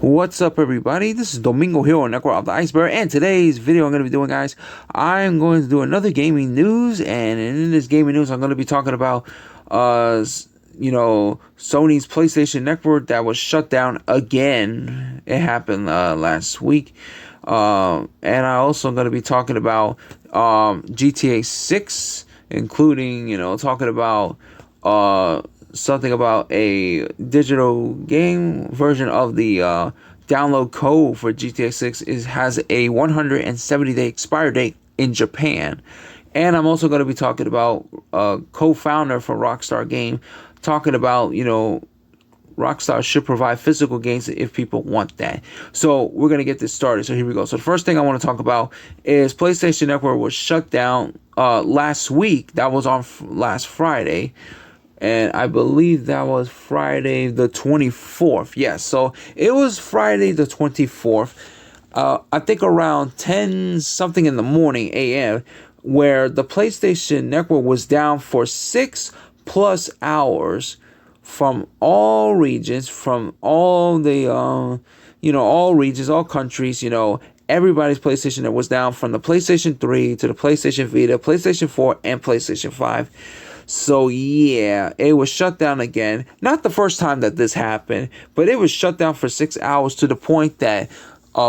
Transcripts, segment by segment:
What's up, everybody? This is Domingo here on Necro of the Iceberg, and today's video I'm going to be doing, guys, I'm going to do another gaming news, and in this gaming news I'm going to be talking about, Sony's PlayStation Network that was shut down again. It happened last week, and I also going to be talking about GTA 6, including, talking about something about a digital game version of the download code for GTA 6 has a 170-day expire date in Japan. And I'm also going to be talking about a co-founder for Rockstar game, talking about, Rockstar should provide physical games if people want that. So we're going to get this started. So here we go. So the first thing I want to talk about is PlayStation Network was shut down last week. That was on last Friday. And I believe that was Friday the 24th. Yes, so it was Friday the 24th. I think around 10 something in the morning a.m. where the PlayStation Network was down for 6+ hours from all regions, from all the, all regions, all countries, everybody's PlayStation Network was down from the PlayStation 3 to the PlayStation Vita, PlayStation 4, and PlayStation 5. So yeah, it was shut down again. Not the first time that this happened, but it was shut down for 6 hours to the point that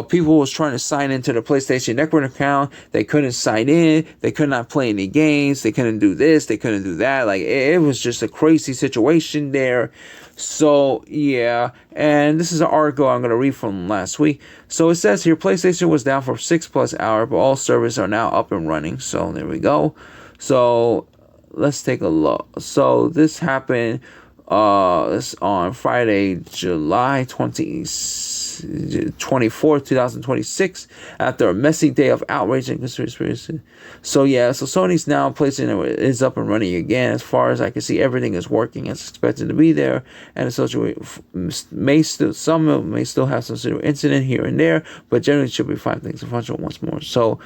people was trying to sign into the PlayStation Network account. They couldn't sign in. They could not play any games. They couldn't do this. They couldn't do that. Like, it was just a crazy situation there. So yeah, and this is an article I'm going to read from last week. So it says here, PlayStation was down for 6+ hours, but all servers are now up and running. So there we go. So let's take a look. So this happened on Friday, July 24th, 2026, after a messy day of outrage and conspiracy. So yeah, so Sony's now PlayStation is up and running again. As far as I can see, everything is working as expected to be there, and some may still have some sort of incident here and there, but generally should be fine. Things are functional once more. So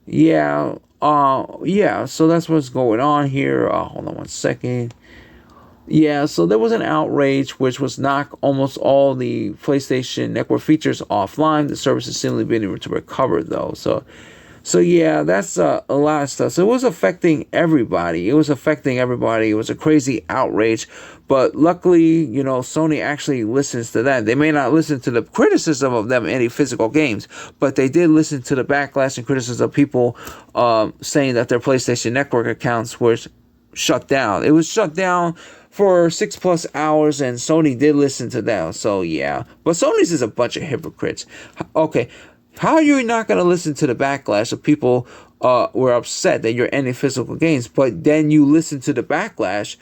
yeah, so that's what's going on here. Hold on one second. Yeah, so there was an outrage which was knock almost all the PlayStation Network features offline. The service has simply been able to recover, though. So yeah, that's a lot of stuff. So it was affecting everybody. It was a crazy outrage. But luckily, Sony actually listens to that. They may not listen to the criticism of them any physical games, but they did listen to the backlash and criticism of people saying that their PlayStation Network accounts were shut down. It was shut down for 6+ hours, and Sony did listen to that. So yeah, but Sony's is a bunch of hypocrites. Okay, how are you not going to listen to the backlash of people were upset that you're ending physical games, but then you listen to the backlash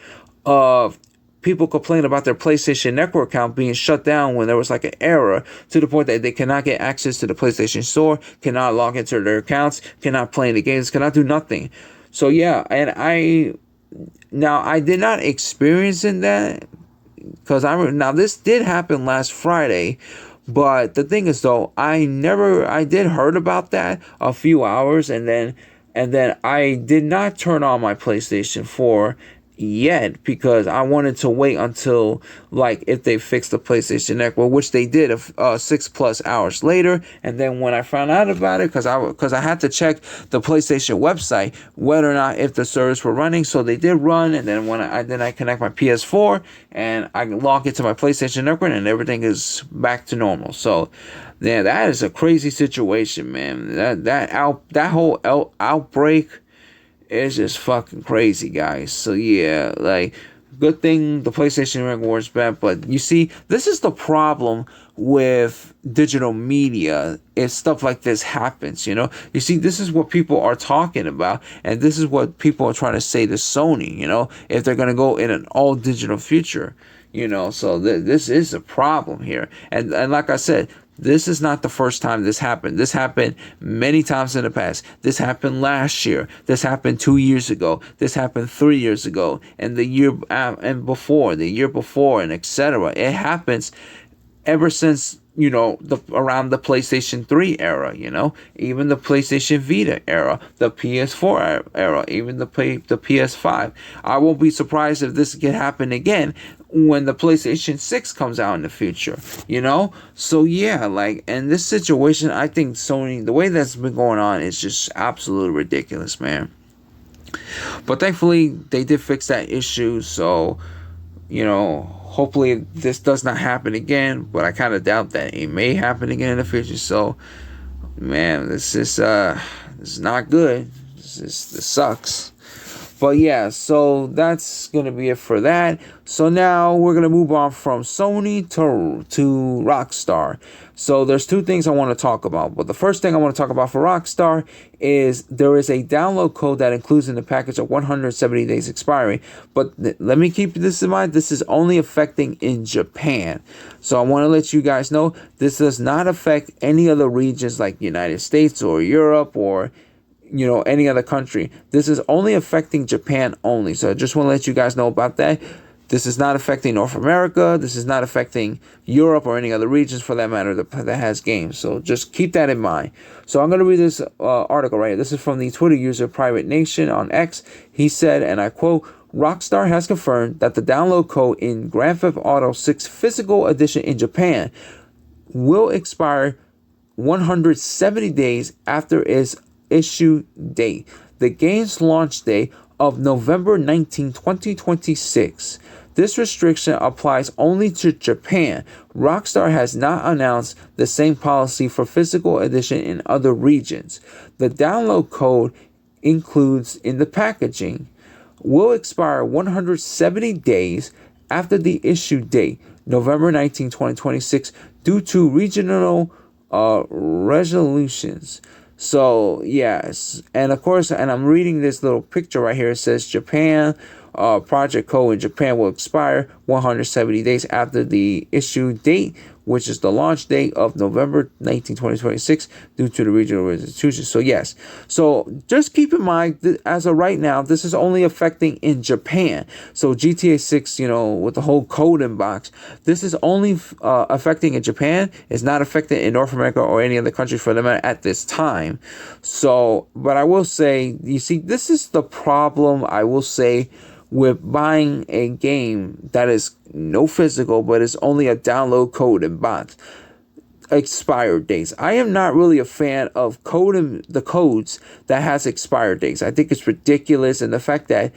of people complain about their PlayStation Network account being shut down when there was like an error to the point that they cannot get access to the PlayStation Store, cannot log into their accounts, cannot play any games, cannot do nothing. So yeah, and I did not experience in that because now this did happen last Friday, but the thing is though, I did heard about that a few hours, and then I did not turn on my PlayStation 4 yet because I wanted to wait until like if they fixed the PlayStation Network, which they did 6+ hours later. And then when I found out about it, because I had to check the PlayStation website whether or not if the servers were running, so they did run. And then when I connect my PS4 and I log into my PlayStation Network, and everything is back to normal. So yeah, that is a crazy situation, man. That whole outbreak is just fucking crazy, guys. So yeah, like, good thing the PlayStation Network was bad, but you see, this is the problem with digital media. If stuff like this happens, you see, this is what people are talking about, and this is what people are trying to say to Sony, if they're gonna go in an all digital future, so this is a problem here. And like I said, this is not the first time this happened. This happened many times in the past. This happened last year. This happened 2 years ago. This happened 3 years ago, and the year before, and etc. It happens ever since around the PlayStation 3 era, even the PlayStation Vita era, the PS4 era, even the PS5. I won't be surprised if this can happen again when the PlayStation 6 comes out in the future, you know? So yeah, like, and this situation, I think Sony, the way that's been going on is just absolutely ridiculous, man. But thankfully, they did fix that issue, so, hopefully this does not happen again, but I kind of doubt that it may happen again in the future. So, man, this is not good. This sucks. But yeah, so that's going to be it for that. So now we're going to move on from Sony to Rockstar. So there's two things I want to talk about. But the first thing I want to talk about for Rockstar is there is a download code that includes in the package of 170 days expiry. But let me keep this in mind. This is only affecting in Japan. So I want to let you guys know this does not affect any other regions like United States or Europe or any other country. This is only affecting Japan only. So I just want to let you guys know about that. This is not affecting North America. This is not affecting Europe or any other regions for that matter that has games. So just keep that in mind. So I'm going to read this article right here. This is from the Twitter user Private Nation on X. He said, and I quote, Rockstar has confirmed that the download code in Grand Theft Auto 6 Physical Edition in Japan will expire 170 days after its issue date, the game's launch day of November 19, 2026. This restriction applies only to Japan. Rockstar has not announced the same policy for physical edition in other regions. The download code includes in the packaging will expire 170 days after the issue date, November 19, 2026, due to regional resolutions. So, yes, and of course, and I'm reading this little picture right here. It says Japan, project code in Japan will expire 170 days after the issue date, which is the launch date of November 19, 2026, due to the regional institutions. So, yes. So, just keep in mind, that as of right now, this is only affecting in Japan. So, GTA 6, with the whole code in box, this is only affecting in Japan. It's not affecting in North America or any other country for them at this time. So, but I will say, you see, this is the problem, I will say, with buying a game that is no physical, but it's only a download code and box. Expired dates. I am not really a fan of the codes that has expired dates. I think it's ridiculous, and the fact that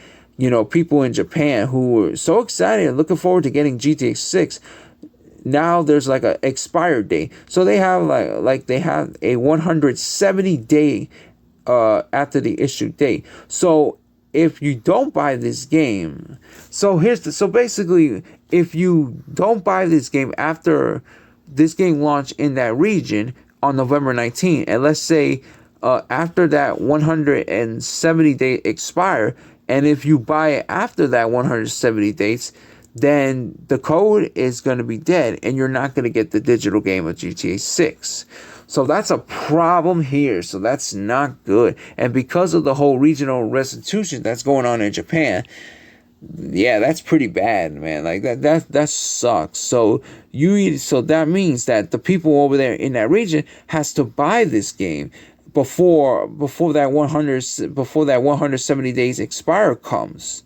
people in Japan who were so excited and looking forward to getting GTA 6, now there's like a expired date. So they have like they have a 170 day after the issue date. So if you don't buy this game, so basically, if you don't buy this game after this game launched in that region on November 19, and let's say after that 170 day expire, and if you buy it after that 170 dates, then the code is going to be dead, and you're not going to get the digital game of GTA 6. So that's a problem here. So that's not good. And because of the whole regional restitution that's going on in Japan, yeah, that's pretty bad, man. Like that sucks. So that means that the people over there in that region has to buy this game before that 170 days expire comes.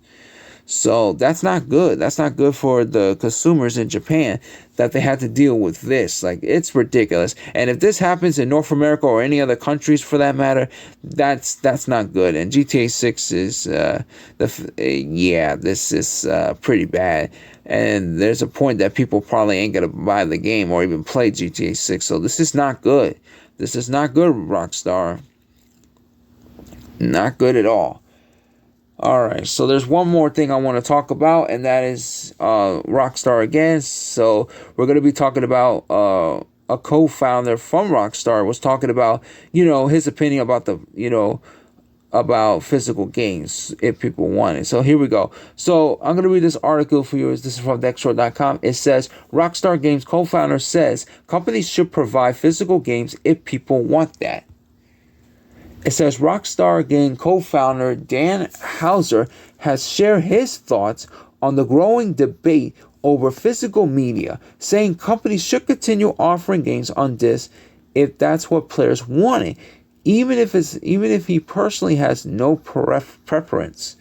So that's not good. That's not good for the consumers in Japan that they had to deal with this. Like, it's ridiculous. And if this happens in North America or any other countries for that matter, that's not good. And GTA 6 is this is pretty bad. And there's a point that people probably ain't gonna buy the game or even play GTA 6. So this is not good. This is not good, Rockstar. Not good at all. Alright, so there's one more thing I want to talk about, and that is Rockstar again. So we're going to be talking about a co-founder from Rockstar was talking about, his opinion about about physical games if people want it. So here we go. So I'm going to read this article for you. This is from Dextro.com. It says, Rockstar Games co-founder says companies should provide physical games if people want that. It says Rockstar Game co-founder Dan Houser has shared his thoughts on the growing debate over physical media, saying companies should continue offering games on disc if that's what players wanted, even if he personally has no preference.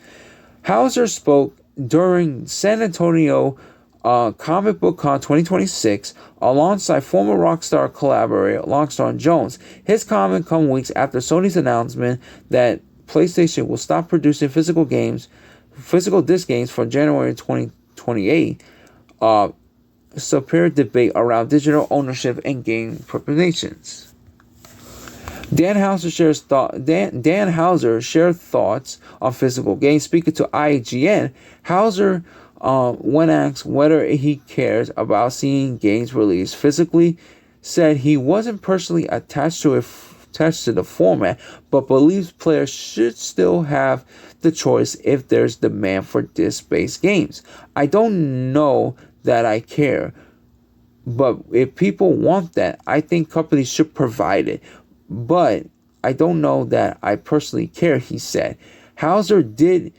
Houser spoke during San Antonio Comic Book Con 2026 alongside former Rockstar collaborator Rockstar Jones. His comment comes weeks after Sony's announcement that PlayStation will stop producing physical disc games for January 2028. Superior debate around digital ownership and game preparations. Dan Houser shared thoughts on physical games. Speaking to IGN, Houser, when asked whether he cares about seeing games released physically, said he wasn't personally attached to the format, but believes players should still have the choice if there's demand for disc-based games. I don't know that I care, but if people want that, I think companies should provide it. But I don't know that I personally care, he said. Houser did,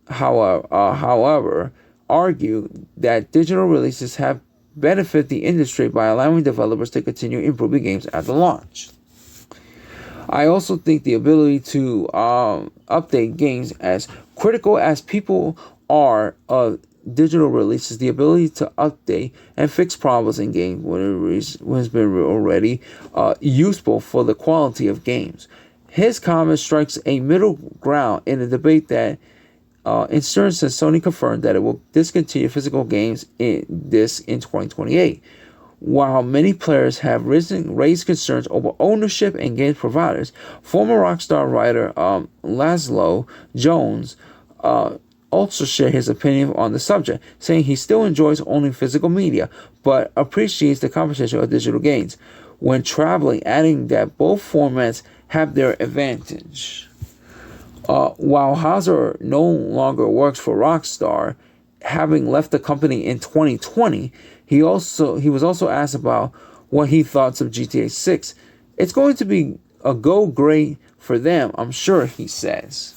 however, argue that digital releases have benefited the industry by allowing developers to continue improving games at the launch. I also think the ability to update games, as critical as people are of digital releases, the ability to update and fix problems in games has been already useful for the quality of games. His comment strikes a middle ground in a debate that in certain sense Sony confirmed that it will discontinue physical games in 2028. While many players have raised concerns over ownership and game providers, former Rockstar writer Laszlo Jones also shared his opinion on the subject, saying he still enjoys owning physical media, but appreciates the competition of digital games when traveling, adding that both formats have their advantage. While Hauser no longer works for Rockstar, having left the company in 2020, he was also asked about what he thought of GTA 6. It's going to be a go great for them, I'm sure, he says.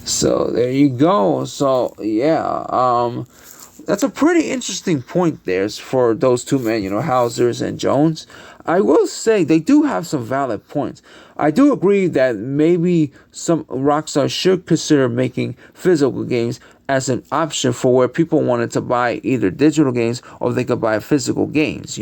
So there you go. So yeah, that's a pretty interesting point there for those two men, Hausers and Jones. I will say they do have some valid points. I do agree that maybe some Rockstar should consider making physical games as an option for where people wanted to buy either digital games or they could buy physical games,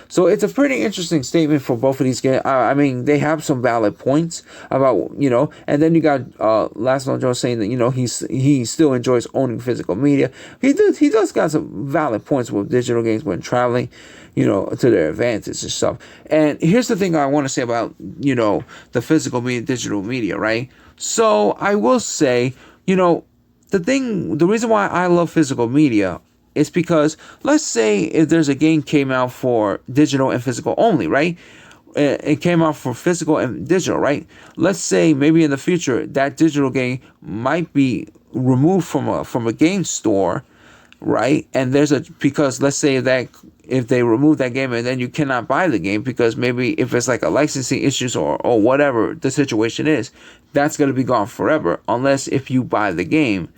So it's a pretty interesting statement for both of these games. I mean, they have some valid points about, and then you got Laszlo Jones saying that, he still enjoys owning physical media. He does got some valid points with digital games when traveling, to their advantage and stuff. And here's the thing I want to say about, the physical media, digital media, right? So I will say, the reason why I love physical media is because, let's say if there's a game came out for digital and physical only, right? It came out for physical and digital, right? Let's say maybe in the future that digital game might be removed from a game store, right? And because let's say that if they remove that game and then you cannot buy the game because maybe if it's like a licensing issues or whatever the situation is, that's going to be gone forever unless if you buy the game.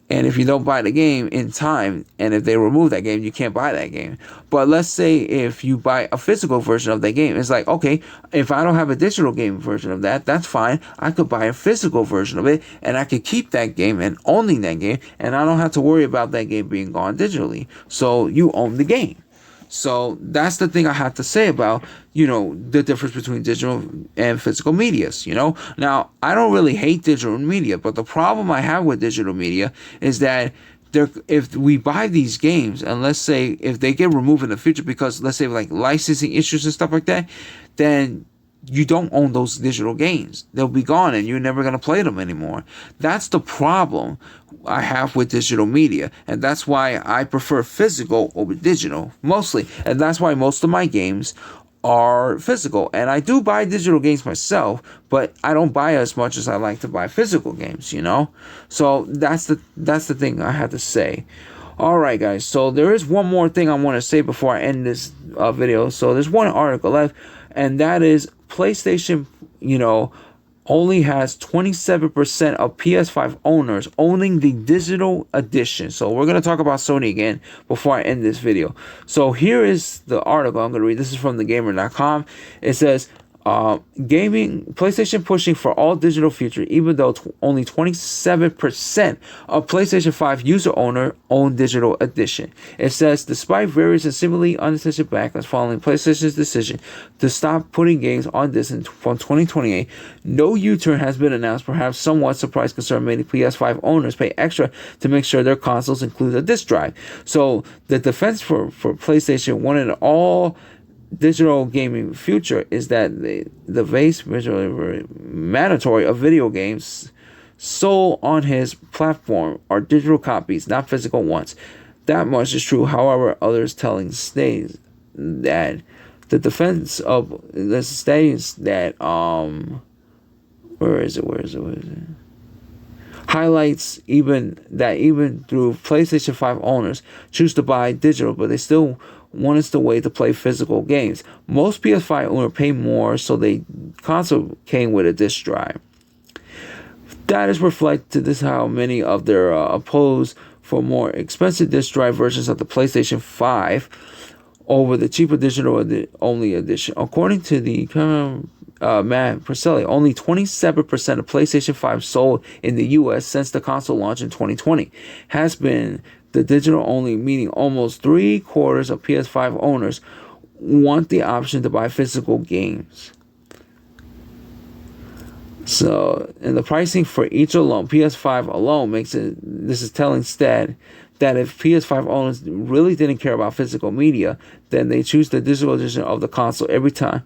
And if you don't buy the game in time, and if they remove that game, you can't buy that game. But let's say if you buy a physical version of that game, it's like, okay, if I don't have a digital game version of that, that's fine. I could buy a physical version of it, and I could keep that game and owning that game, and I don't have to worry about that game being gone digitally. So you own the game. So that's the thing I have to say about, the difference between digital and physical medias, Now, I don't really hate digital media, but the problem I have with digital media is that if we buy these games, and let's say if they get removed in the future because, let's say, like licensing issues and stuff like that, then you don't own those digital games. They'll be gone and you're never going to play them anymore. That's the problem I have with digital media. And that's why I prefer physical over digital, mostly. And that's why most of my games are physical. And I do buy digital games myself, but I don't buy as much as I like to buy physical games, So that's the thing I had to say. Alright guys, so there is one more thing I want to say before I end this video. So there's one article left, and that is PlayStation, only has 27% of PS5 owners owning the digital edition. So we're going to talk about Sony again before I end this video. So here is the article I'm going to read. This is from thegamer.com. It says, Gaming, PlayStation pushing for all digital future, even though only 27% of PlayStation 5 user owner own digital edition. It says, despite various and seemingly unintentional backlash following PlayStation's decision to stop putting games on disc from 2028, no U-turn has been announced. Perhaps somewhat surprised concern many PS5 owners pay extra to make sure their consoles include a disc drive. So the defense for PlayStation wanted all digital gaming future is that the vast mandatory of video games sold on his platform are digital copies, not physical ones. That much is true. However, others telling states that the defense of this states that where is it? Highlights even through PlayStation 5 owners choose to buy digital, but they still want us to wait to play physical games. Most PS5 owners pay more, so the console came with a disc drive. That is reflected this how many of their oppose for more expensive disc drive versions of the PlayStation 5 over the cheaper digital only edition. According to the Matt Perselli, only 27% of PlayStation 5 sold in the US since the console launch in 2020 has been the digital only, meaning almost 3/4 of PS5 owners want the option to buy physical games. So, and the pricing for each alone, PS5 alone, makes it, this is telling stat that if PS5 owners really didn't care about physical media, then they choose the digital edition of the console every time.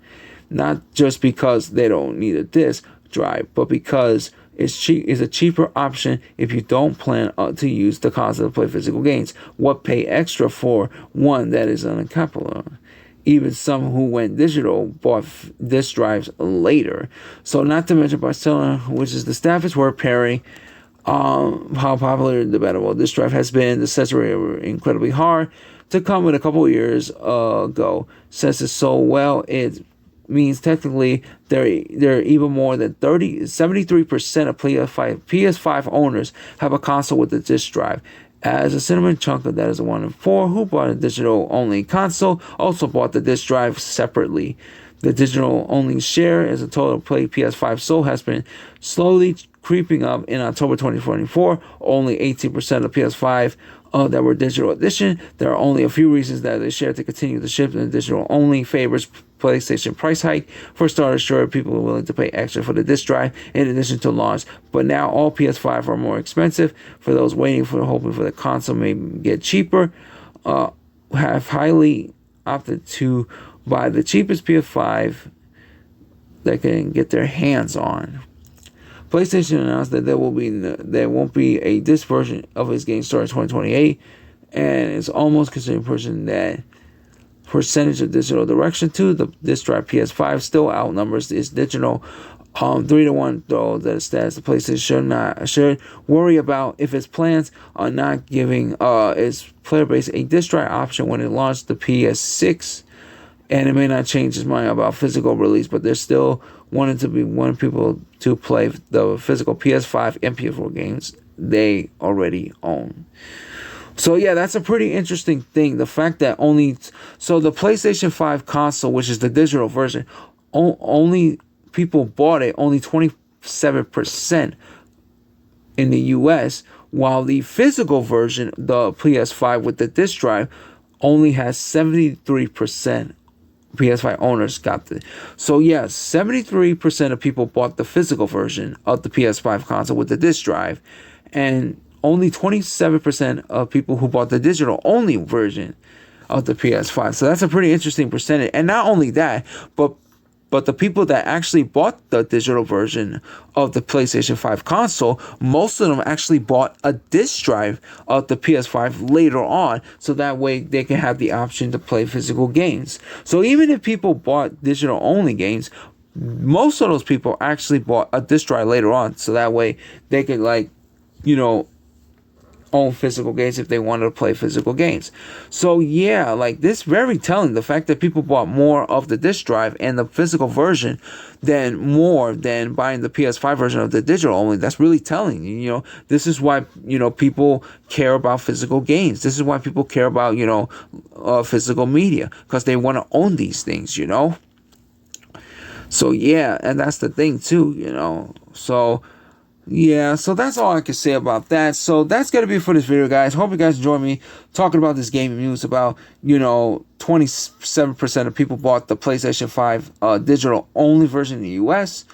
Not just because they don't need a disc drive, but because it's a cheaper option if you don't plan to use the console to play physical games. What pay extra for one that is unacceptable? Even some who went digital bought disc drives later. So not to mention Barcelona, which is the staffers were pairing how popular and debatable this drive has been. The accessory were incredibly hard to come with a couple of years ago. Since it's so well, it means technically there are even more than 73% of PS5 owners have a console with a disc drive. As a cinnamon chunk of that is 1 in 4 who bought a digital only console also bought the disc drive separately. The digital only share as a total PS5 sold has been slowly creeping up. In October 2024, only 18% of PS5 that were digital edition. There are only a few reasons that they share to continue to ship in digital only favors PlayStation price hike. For starters, sure, people are willing to pay extra for the disc drive in addition to launch, but now all PS5 are more expensive. For those waiting for hoping for the console may get cheaper, have highly opted to buy the cheapest PS5 they can get their hands on. PlayStation announced that there won't be a disc version of its game starting 2028, and it's almost considering pushing that percentage of digital direction to the disc drive. PS5 still outnumbers its digital 3-1, though that stats the PlayStation should worry about if its plans are not giving its player base a disc drive option when it launched the PS6. And it may not change its mind about physical release, but they're still wanting people to play the physical PS5 and PS4 games they already own. So yeah, that's a pretty interesting thing. The fact that so the PlayStation 5 console, which is the digital version, only people bought it, only 27% in the US, while the physical version, the PS5 with the disc drive, only has 73%. PS5 owners got it. So yes, 73% of people bought the physical version of the PS5 console with the disc drive, and only 27% of people who bought the digital only version of the PS5. So that's a pretty interesting percentage. And not only that, but the people that actually bought the digital version of the PlayStation 5 console, most of them actually bought a disc drive of the PS5 later on, so that way they can have the option to play physical games. So even if people bought digital only games, most of those people actually bought a disc drive later on, so that way they could own physical games if they wanted to play physical games. So yeah, this very telling, the fact that people bought more of the disc drive and the physical version than buying the PS5 version of the digital only. That's really telling. This is why people care about physical games. This is why people care about physical media, because they want to own these things. So yeah, and that's the thing too, you know. So yeah, so that's all I can say about that. So that's gonna be for this video, guys. Hope you guys enjoy me talking about this gaming news. About 27% of people bought the PlayStation 5 digital only version in the U.S.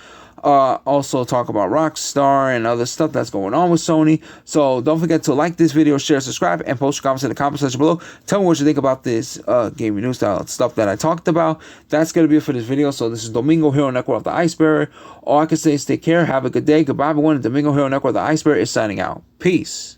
Also talk about Rockstar and other stuff that's going on with Sony. So don't forget to like this video, share, subscribe, and post your comments in the comment section below. Tell me what you think about this gaming news style stuff that I talked about. That's going to be it for this video. So this is Domingo Hero Network of the Iceberg. All I can say is take care, have a good day. Goodbye, everyone. Domingo Hero Network of the Iceberg is signing out. Peace.